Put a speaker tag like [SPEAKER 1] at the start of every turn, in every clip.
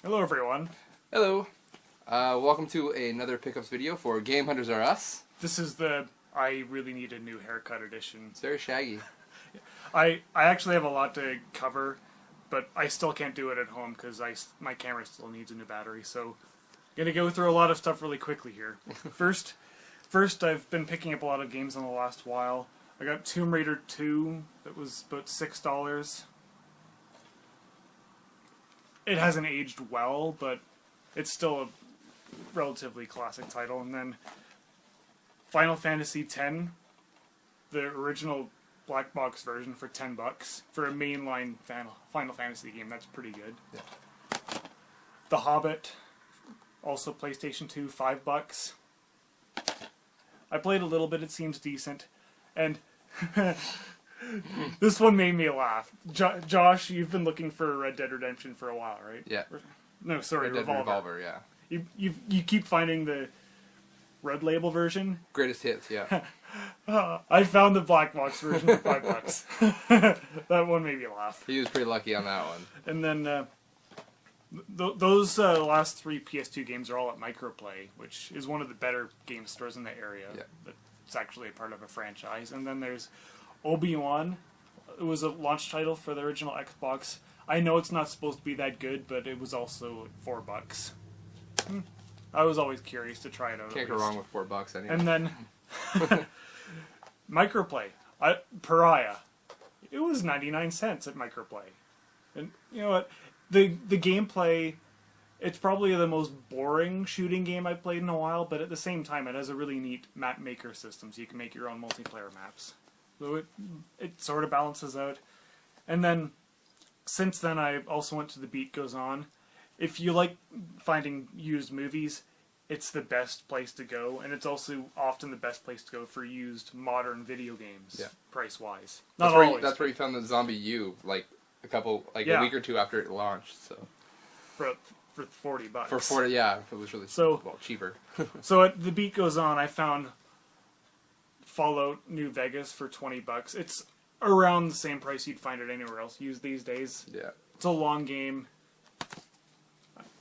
[SPEAKER 1] Hello everyone.
[SPEAKER 2] Hello. Welcome to another pickups video for Game Hunters Are Us.
[SPEAKER 1] This is the I really need a new haircut edition.
[SPEAKER 2] It's very shaggy.
[SPEAKER 1] I actually have a lot to cover, but I still can't do it at home because my camera still needs a new battery. So I'm gonna go through a lot of stuff really quickly here. First, I've been picking up a lot of games in the last while. I got Tomb Raider 2 that was about $6. It hasn't aged well, but it's still a relatively classic title. And then Final Fantasy X, the original black box version for $10 for a mainline Final Fantasy game. That's pretty good.
[SPEAKER 2] Yeah.
[SPEAKER 1] The Hobbit, also PlayStation 2, $5. I played a little bit. It seems decent, and this one made me laugh. Josh, you've been looking for Red Dead Redemption for a while, right?
[SPEAKER 2] Yeah.
[SPEAKER 1] No, sorry,
[SPEAKER 2] Red Dead Revolver, yeah.
[SPEAKER 1] You keep finding the Red Label version.
[SPEAKER 2] Greatest hits, yeah.
[SPEAKER 1] I found the black box version for $5. That one made me laugh.
[SPEAKER 2] He was pretty lucky on that one.
[SPEAKER 1] And then those last three PS2 games are all at Microplay, which is one of the better game stores in the area.
[SPEAKER 2] Yeah.
[SPEAKER 1] It's actually a part of a franchise. And then there's Obi-Wan. It was a launch title for the original Xbox. I know it's not supposed to be that good, but it was also $4. I was always curious to try it out.
[SPEAKER 2] Can't go wrong with $4 anyway.
[SPEAKER 1] And then Microplay, Pariah. It was 99 cents at Microplay. And you know what? The gameplay, it's probably the most boring shooting game I've played in a while, but at the same time it has a really neat map maker system, so you can make your own multiplayer maps. So it sort of balances out. And then, since then, I also went to The Beat Goes On. If you like finding used movies, it's the best place to go, and it's also often the best place to go for used modern video games, price-wise. Not always.
[SPEAKER 2] That's where you found the Zombie U, like a week or two after it launched. So
[SPEAKER 1] for $40.
[SPEAKER 2] For 40, yeah, it was really cheaper.
[SPEAKER 1] So at The Beat Goes On, I found Fallout New Vegas for $20. It's around the same price you'd find it anywhere else used these days.
[SPEAKER 2] Yeah. It's
[SPEAKER 1] a long game.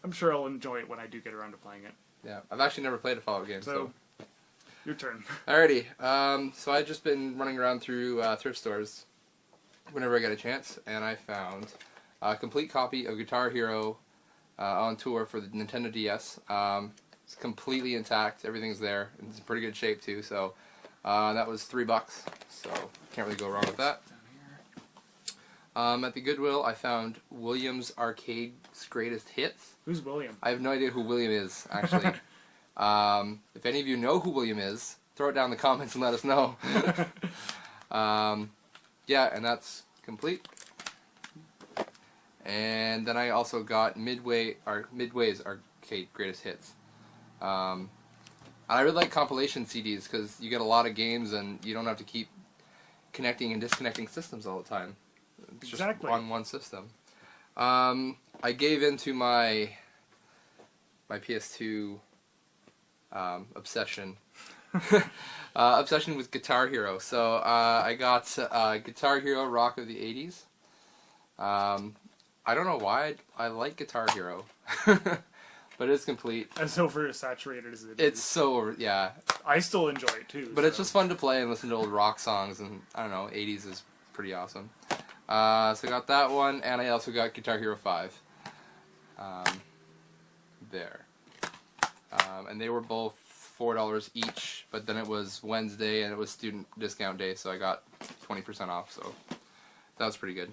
[SPEAKER 1] I'm sure I'll enjoy it when I do get around to playing it.
[SPEAKER 2] Yeah, I've actually never played a Fallout game, so...
[SPEAKER 1] Your turn.
[SPEAKER 2] Alrighty, so I've just been running around through thrift stores whenever I get a chance, and I found a complete copy of Guitar Hero on tour for the Nintendo DS. It's completely intact, everything's there, and it's in pretty good shape too, so that was $3, so can't really go wrong with that. At the Goodwill, I found William's Arcade's Greatest Hits.
[SPEAKER 1] Who's William?
[SPEAKER 2] I have no idea who William is, actually. If any of you know who William is, throw it down in the comments and let us know. Yeah, and that's complete. And then I also got Midway's Arcade Greatest Hits. And I really like compilation CDs because you get a lot of games and you don't have to keep connecting and disconnecting systems all the time. It's just on one system. I gave into my PS2 obsession. Obsession with Guitar Hero. So I got Guitar Hero Rock of the 80s. I don't know why I like Guitar Hero. But it's complete.
[SPEAKER 1] As oversaturated as it is.
[SPEAKER 2] It's so, yeah.
[SPEAKER 1] I still enjoy it too.
[SPEAKER 2] But it's just fun to play and listen to old rock songs, and I don't know, 80s is pretty awesome. So I got that one, and I also got Guitar Hero 5. There. And they were both $4 each, but then it was Wednesday and it was student discount day, so I got 20% off, so that was pretty good.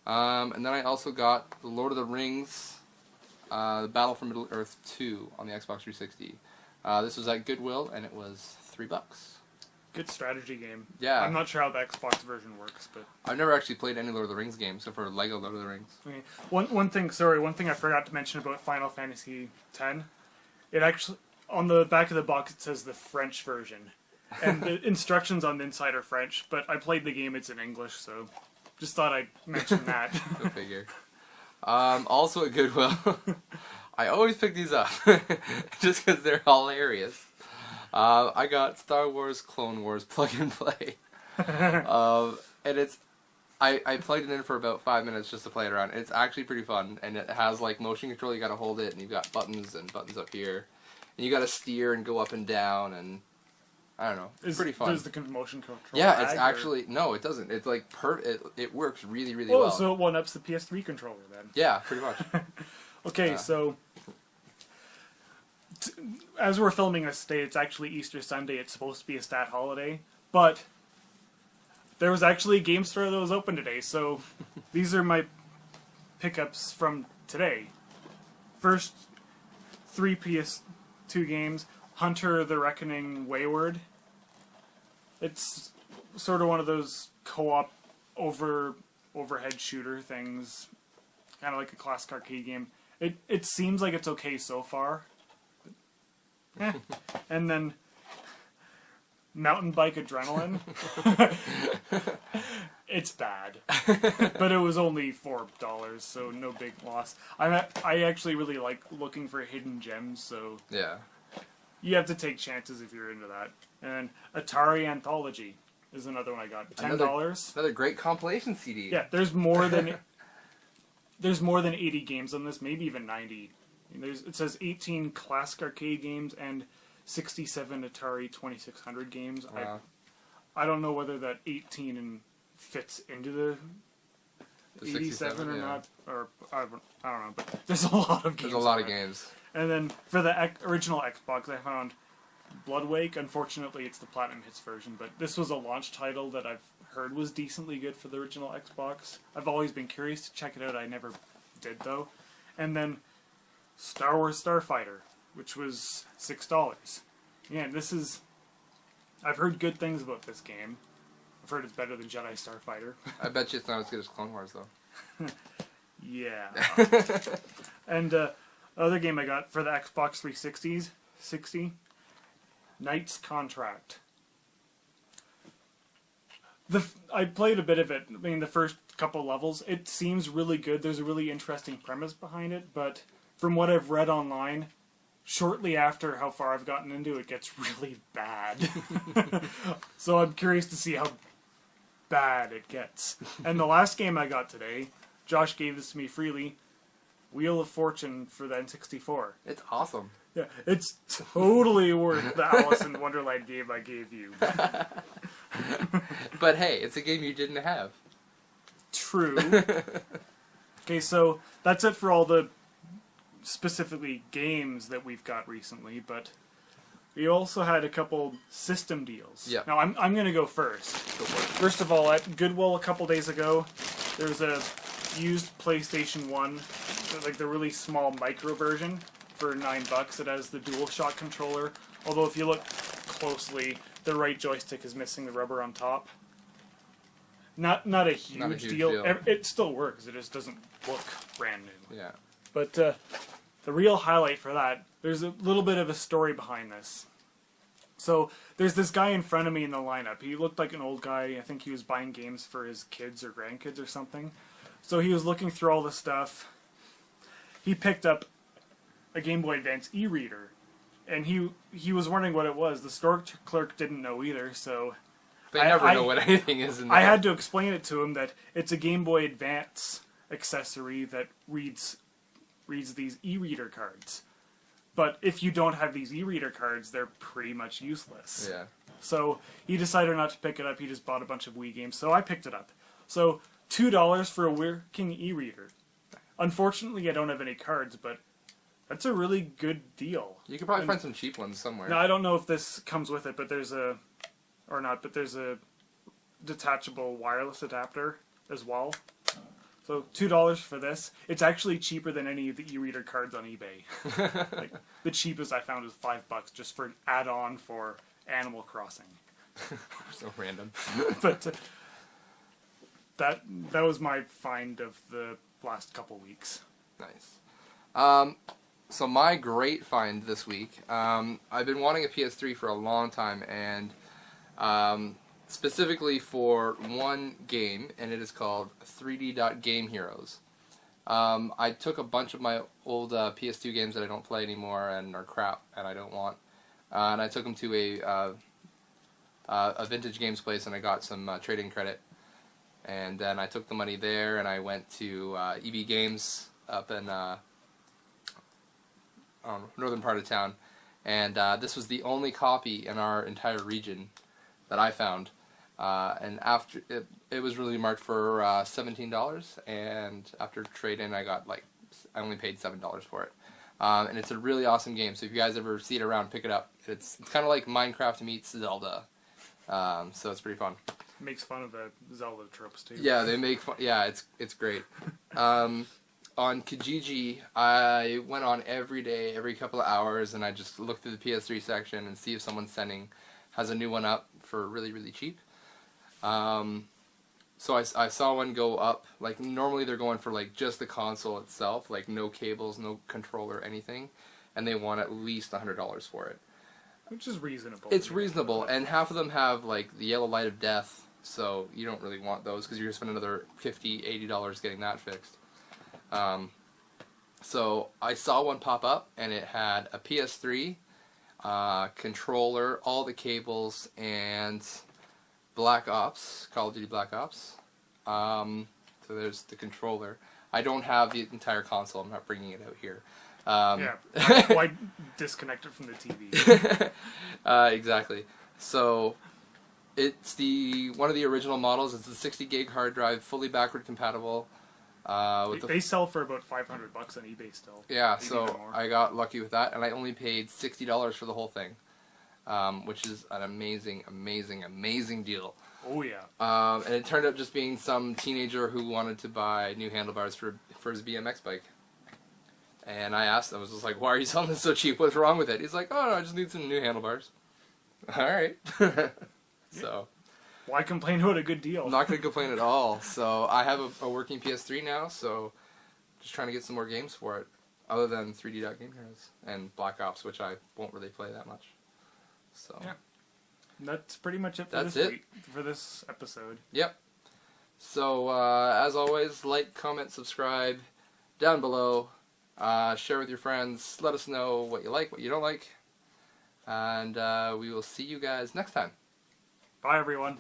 [SPEAKER 2] And then I also got The Lord of the Rings, The Battle for Middle-earth 2 on the Xbox 360. This was at Goodwill, and it was $3.
[SPEAKER 1] Good strategy game.
[SPEAKER 2] Yeah.
[SPEAKER 1] I'm not sure how the Xbox version works, but...
[SPEAKER 2] I've never actually played any Lord of the Rings games, except for Lego Lord of the Rings.
[SPEAKER 1] Okay. One thing I forgot to mention about Final Fantasy X, it actually, on the back of the box it says the French version. And the instructions on the inside are French, but I played the game, it's in English, so just thought I'd mention that.
[SPEAKER 2] Go figure. Also at Goodwill, I always pick these up, just because they're hilarious. I got Star Wars Clone Wars Plug and Play. And it's I plugged it in for about 5 minutes just to play it around. It's actually pretty fun, and it has like motion control. You got to hold it, and you've got buttons and buttons up here, and you got to steer and go up and down, and I don't know. It's pretty fun.
[SPEAKER 1] Does the motion control?
[SPEAKER 2] Yeah, it's actually no, it doesn't. It's like it works really really well.
[SPEAKER 1] So it one-ups the PS3 controller then.
[SPEAKER 2] Yeah, pretty much.
[SPEAKER 1] Okay, so as we're filming this today, it's actually Easter Sunday. It's supposed to be a stat holiday, but there was actually a game store that was open today, so these are my pickups from today. First, 3 PS2 games. Hunter the Reckoning Wayward. It's sort of one of those co-op overhead shooter things. Kind of like a classic arcade game. It seems like it's okay so far. And then Mountain Bike Adrenaline. It's bad, but it was only $4, so no big loss. I actually really like looking for hidden gems, so
[SPEAKER 2] Yeah.
[SPEAKER 1] you have to take chances if you're into that. And Atari Anthology is another one I got. $10.
[SPEAKER 2] Another great compilation CD.
[SPEAKER 1] Yeah, there's more than 80 games on this, maybe even 90. It says 18 classic arcade games and 67 Atari 2600 games.
[SPEAKER 2] Wow.
[SPEAKER 1] I don't know whether that 18 fits into the 87 or
[SPEAKER 2] yeah.
[SPEAKER 1] not, or I don't know, but there's a lot of games.
[SPEAKER 2] There's a lot of games.
[SPEAKER 1] And then for the original Xbox, I found Bloodwake. Unfortunately, it's the Platinum Hits version, but this was a launch title that I've heard was decently good for the original Xbox. I've always been curious to check it out. I never did, though. And then Star Wars Starfighter, which was $6. Yeah, I've heard good things about this game. I've heard it's better than Jedi Starfighter.
[SPEAKER 2] I bet you it's not as good as Clone Wars, though.
[SPEAKER 1] Yeah. And other game I got for the Xbox 360, Knight's Contract. I played a bit of it. I mean, the first couple levels, it seems really good. There's a really interesting premise behind it, but from what I've read online, shortly after how far I've gotten into it, gets really bad. So I'm curious to see how bad it gets. And the last game I got today, Josh gave this to me freely, Wheel of Fortune for the N64.
[SPEAKER 2] It's awesome.
[SPEAKER 1] Yeah, it's totally worth the Alice in Wonderland game I gave you.
[SPEAKER 2] But hey, it's a game you didn't have.
[SPEAKER 1] True. Okay, so that's it for all the specifically games that we've got recently, but we also had a couple system deals.
[SPEAKER 2] Yeah.
[SPEAKER 1] Now, I'm going to go first. First of all, at Goodwill a couple days ago, there was a used PlayStation 1, like the really small micro version, for $9. It has the DualShock controller, although if you look closely, the right joystick is missing the rubber on top. Not a huge deal. It still works, it just doesn't look brand new.
[SPEAKER 2] Yeah.
[SPEAKER 1] But the real highlight for that, there's a little bit of a story behind this. So there's this guy in front of me in the lineup. He looked like an old guy. I think he was buying games for his kids or grandkids or something. So he was looking through all the stuff. He picked up a Game Boy Advance e-reader, and he was wondering what it was. The store clerk didn't know either, so
[SPEAKER 2] They never know what anything is in there.
[SPEAKER 1] I had to explain it to him that it's a Game Boy Advance accessory that reads these e-reader cards. But if you don't have these e-reader cards, they're pretty much useless.
[SPEAKER 2] Yeah.
[SPEAKER 1] So he decided not to pick it up. He just bought a bunch of Wii games. So I picked it up. So $2 for a working e-reader. Unfortunately, I don't have any cards, but that's a really good deal.
[SPEAKER 2] You could probably find some cheap ones somewhere.
[SPEAKER 1] Now, I don't know if this comes with it, but there's a detachable wireless adapter as well. So $2 for this. It's actually cheaper than any of the e-reader cards on eBay. Like, the cheapest I found was $5 just for an add-on for Animal Crossing.
[SPEAKER 2] So random.
[SPEAKER 1] But that was my find of the last couple weeks.
[SPEAKER 2] Nice. So my great find this week, I've been wanting a PS3 for a long time, and specifically for one game, and it is called 3D Game Heroes. I took a bunch of my old PS2 games that I don't play anymore and are crap and I don't want, and I took them to a vintage games place, and I got some trading credit. And then I took the money there and I went to EB Games up in northern part of town. And this was the only copy in our entire region that I found. And after it was really marked for $17, and after trade-in I only paid $7 for it. And it's a really awesome game, so if you guys ever see it around, pick it up. It's kind of like Minecraft meets Zelda, so it's pretty fun.
[SPEAKER 1] Makes fun of the Zelda tropes too.
[SPEAKER 2] Yeah, they make fun. Yeah, it's great. On Kijiji, I went on every day, every couple of hours, and I just looked through the PS3 section and see if someone has a new one up for really, really cheap. So I saw one go up, like normally they're going for like just the console itself, like no cables, no controller, anything, and they want at least $100 for it.
[SPEAKER 1] Which is reasonable.
[SPEAKER 2] It's reasonable, and half of them have like the yellow light of death, so you don't really want those because you're going to spend another $50, $80 getting that fixed. So I saw one pop up, and it had a PS3, controller, all the cables, and Black Ops, Call of Duty Black Ops. So there's the controller. I don't have the entire console. I'm not bringing it out here.
[SPEAKER 1] Why disconnect it from the TV?
[SPEAKER 2] Exactly. So it's one of the original models. It's a 60 gig hard drive, fully backward compatible.
[SPEAKER 1] They sell for about $500 on eBay still.
[SPEAKER 2] Yeah,
[SPEAKER 1] Maybe
[SPEAKER 2] so
[SPEAKER 1] more.
[SPEAKER 2] I got lucky with that, and I only paid $60 for the whole thing. Which is an amazing, amazing, amazing deal.
[SPEAKER 1] Oh yeah.
[SPEAKER 2] And it turned out just being some teenager who wanted to buy new handlebars for his BMX bike. And I asked him, I was just like, why are you selling this so cheap? What's wrong with it? He's like, oh no, I just need some new handlebars. Alright. So.
[SPEAKER 1] Why complain about a good deal?
[SPEAKER 2] I'm not going to complain at all. So I have a working PS3 now, so just trying to get some more games for it. Other than 3D Game Heroes and Black Ops, which I won't really play that much. So
[SPEAKER 1] yeah. That's pretty much it for
[SPEAKER 2] That's
[SPEAKER 1] this
[SPEAKER 2] it.
[SPEAKER 1] week, for this episode.
[SPEAKER 2] Yep. So as always, like, comment, subscribe down below. Share with your friends. Let us know what you like, what you don't like. And we will see you guys next time.
[SPEAKER 1] Bye everyone.